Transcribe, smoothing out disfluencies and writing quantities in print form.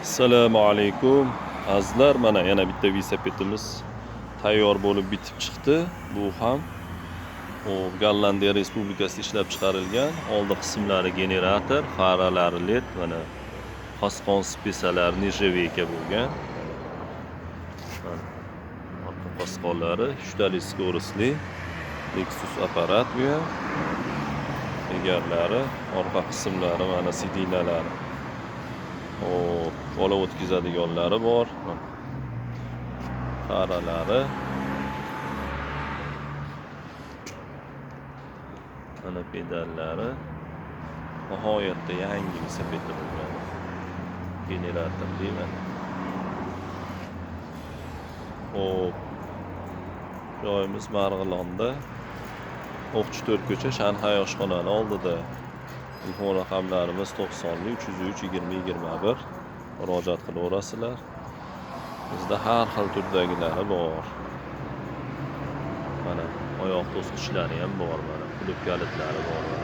Assalomu alaykum. Azizlar, mana yana bitta velosipedimiz tayyor bo'lib bitib chiqdi. Bu ham Gollandiya Respublikasida ishlab chiqarilgan. Oldi qismlari generator, faralari LED, mana qosqon spesalari nirjaveyka bo'lgan. Mana orqa qosqonlari 3 tali skоростli Lexus apparat bu ham. Egarlari, orqa qismlari, mana sidinalari. Bola o'tkazadiganlari bor. Faralari. Mana pedallari. Nihoyatda yangi velosiped bo'lgan. Generator deyman. Joyimiz Marg'ilonda. O'qchi4 ko'cha Shanxay oshxonani oldida. Telefon raqamlarimiz 90 303 20 21. Murojaat qilaverasizlar. Bizda har xil turdagilari bor. Mana oyoq to'sqichlari ham bor, mana klub kalitlari bor.